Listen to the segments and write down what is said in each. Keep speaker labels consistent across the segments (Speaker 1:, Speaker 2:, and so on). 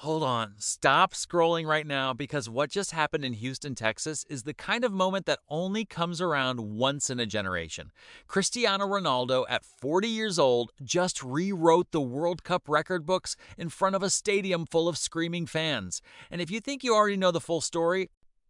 Speaker 1: Hold on, stop scrolling right now because what just happened in Houston, Texas is the kind of moment that only comes around once in a generation. Cristiano Ronaldo, at 40 years old, just rewrote the World Cup record books in front of a stadium full of screaming fans. And if you think you already know the full story,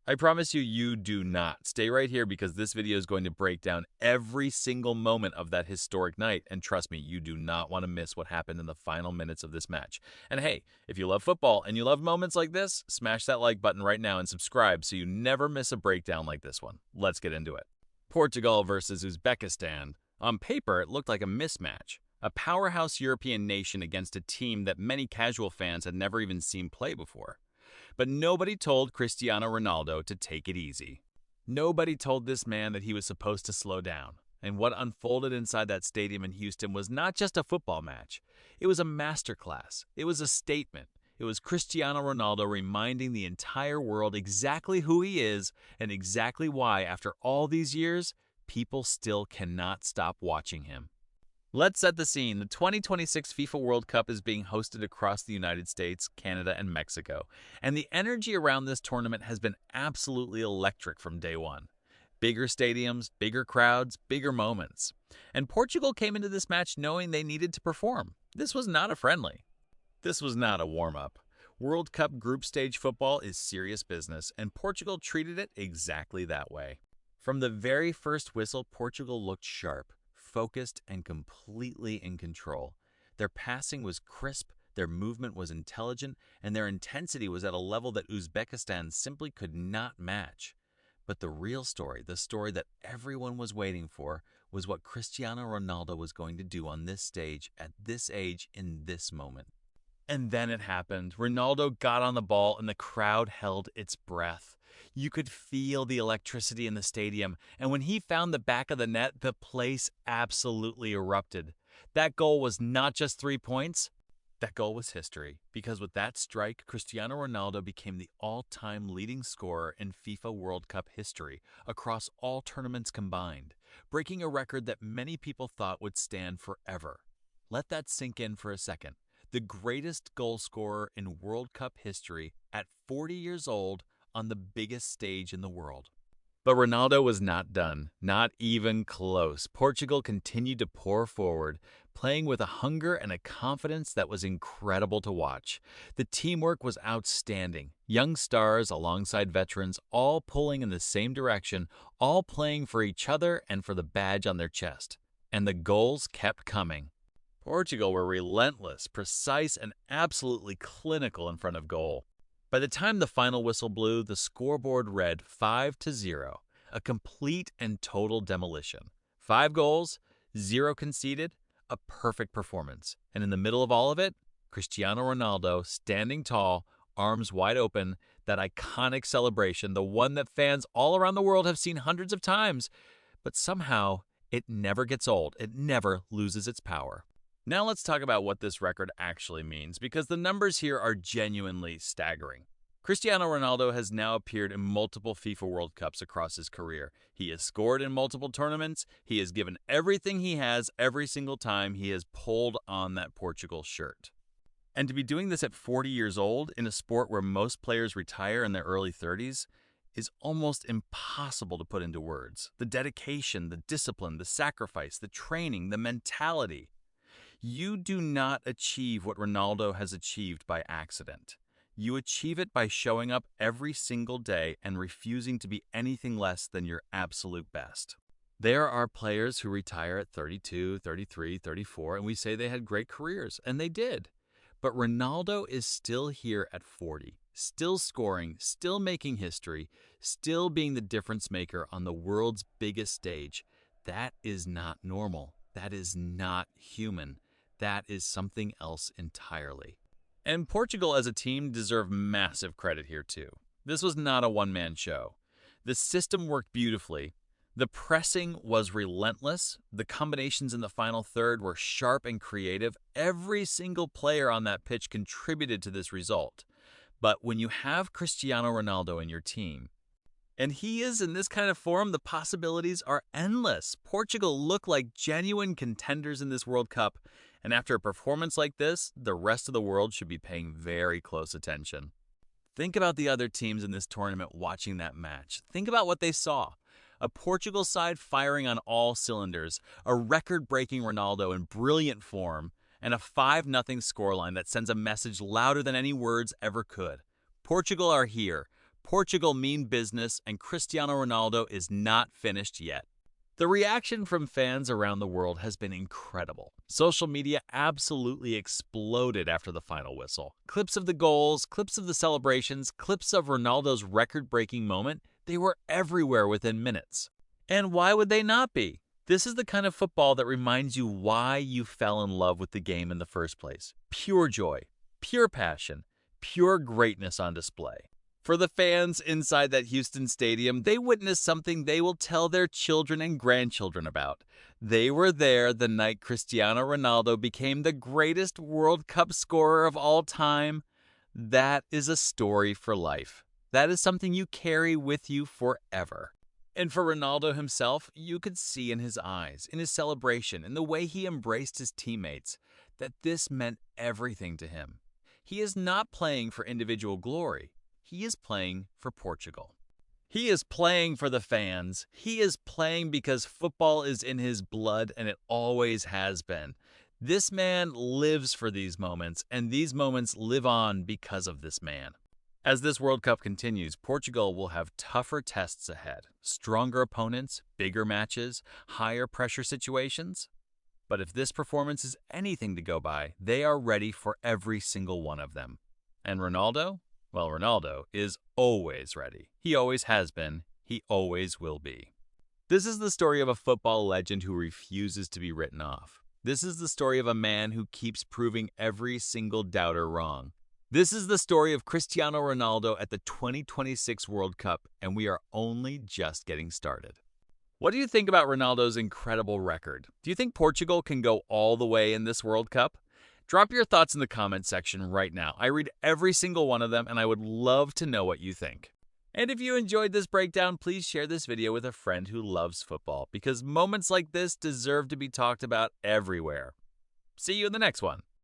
Speaker 1: I promise you, you do not. Stay right here because this video is going to break down every single moment of that historic night. And trust me, you do not want to miss what happened in the final minutes of this match. And hey, if you love football and you love moments like this, smash that like button right now and subscribe so you never miss a breakdown like this one. Let's get into it. Portugal versus Uzbekistan. On paper, it looked like a mismatch. A powerhouse European nation against a team that many casual fans had never even seen play before. But nobody told Cristiano Ronaldo to take it easy. Nobody told this man that he was supposed to slow down. And what unfolded inside that stadium in Houston was not just a football match. It was a masterclass. It was a statement. It was Cristiano Ronaldo reminding the entire world exactly who he is and exactly why, after all these years, people still cannot stop watching him. Let's set the scene. The 2026 FIFA World Cup is being hosted across the United States, Canada, and Mexico, and the energy around this tournament has been absolutely electric from day one. Bigger stadiums, bigger crowds, bigger moments. And Portugal came into this match knowing they needed to perform. This was not a friendly. This was not a warm-up. World Cup group stage football is serious business, and Portugal treated it exactly that way. From the very first whistle, Portugal looked sharp, focused, and completely in control. Their passing was crisp, their movement was intelligent, and their intensity was at a level that Uzbekistan simply could not match. But the real story, the story that everyone was waiting for, was what Cristiano Ronaldo was going to do on this stage, at this age, in this moment. And then it happened. Ronaldo got on the ball and the crowd held its breath. You could feel the electricity in the stadium, and when he found the back of the net, the place absolutely erupted. That goal was not just 3 points. That goal was history, because with that strike, Cristiano Ronaldo became the all-time leading scorer in FIFA World Cup history across all tournaments combined, breaking a record that many people thought would stand forever. Let that sink in for a second. The greatest goal scorer in World Cup history at 40 years old on the biggest stage in the world. But Ronaldo was not done, not even close. Portugal continued to pour forward, playing with a hunger and a confidence that was incredible to watch. The teamwork was outstanding. Young stars alongside veterans, all pulling in the same direction, all playing for each other and for the badge on their chest. And the goals kept coming. Portugal were relentless, precise, and absolutely clinical in front of goal. By the time the final whistle blew, the scoreboard read 5-0, a complete and total demolition. 5 goals, 0 conceded, a perfect performance. And in the middle of all of it, Cristiano Ronaldo standing tall, arms wide open, that iconic celebration, the one that fans all around the world have seen hundreds of times. But somehow, it never gets old. It never loses its power. Now let's talk about what this record actually means, because the numbers here are genuinely staggering. Cristiano Ronaldo has now appeared in multiple FIFA World Cups across his career. He has scored in multiple tournaments. He has given everything he has every single time he has pulled on that Portugal shirt. And to be doing this at 40 years old in a sport where most players retire in their early 30s is almost impossible to put into words. The dedication, the discipline, the sacrifice, the training, the mentality. You do not achieve what Ronaldo has achieved by accident. You achieve it by showing up every single day and refusing to be anything less than your absolute best. There are players who retire at 32, 33, 34, and we say they had great careers, and they did. But Ronaldo is still here at 40, still scoring, still making history, still being the difference maker on the world's biggest stage. That is not normal. That is not human. That is something else entirely. And Portugal as a team deserve massive credit here too. This was not a one-man show. The system worked beautifully. The pressing was relentless. The combinations in the final third were sharp and creative. Every single player on that pitch contributed to this result. But when you have Cristiano Ronaldo in your team, and he is in this kind of form, the possibilities are endless. Portugal look like genuine contenders in this World Cup, And after a performance like this, the rest of the world should be paying very close attention. Think about the other teams in this tournament watching that match. Think about what they saw. A Portugal side firing on all cylinders, a record-breaking Ronaldo in brilliant form, and a 5-0 scoreline that sends a message louder than any words ever could. Portugal are here. Portugal mean business, and Cristiano Ronaldo is not finished yet. The reaction from fans around the world has been incredible. Social media absolutely exploded after the final whistle. Clips of the goals, clips of the celebrations, clips of Ronaldo's record-breaking moment, they were everywhere within minutes. And why would they not be? This is the kind of football that reminds you why you fell in love with the game in the first place. Pure joy, pure passion, pure greatness on display. For the fans inside that Houston stadium, they witnessed something they will tell their children and grandchildren about. They were there the night Cristiano Ronaldo became the greatest World Cup scorer of all time. That is a story for life. That is something you carry with you forever. And for Ronaldo himself, you could see in his eyes, in his celebration, in the way he embraced his teammates, that this meant everything to him. He is not playing for individual glory. He is playing for Portugal. He is playing for the fans. He is playing because football is in his blood, and it always has been. This man lives for these moments, and these moments live on because of this man. As this World Cup continues, Portugal will have tougher tests ahead, stronger opponents, bigger matches, higher pressure situations. But if this performance is anything to go by, they are ready for every single one of them. And Ronaldo? Well, Ronaldo is always ready. He always has been. He always will be. This is the story of a football legend who refuses to be written off. This is the story of a man who keeps proving every single doubter wrong. This is the story of Cristiano Ronaldo at the 2026 World Cup, and we are only just getting started. What do you think about Ronaldo's incredible record? Do you think Portugal can go all the way in this World Cup? Drop your thoughts in the comment section right now. I read every single one of them, and I would love to know what you think. And if you enjoyed this breakdown, please share this video with a friend who loves football, because moments like this deserve to be talked about everywhere. See you in the next one.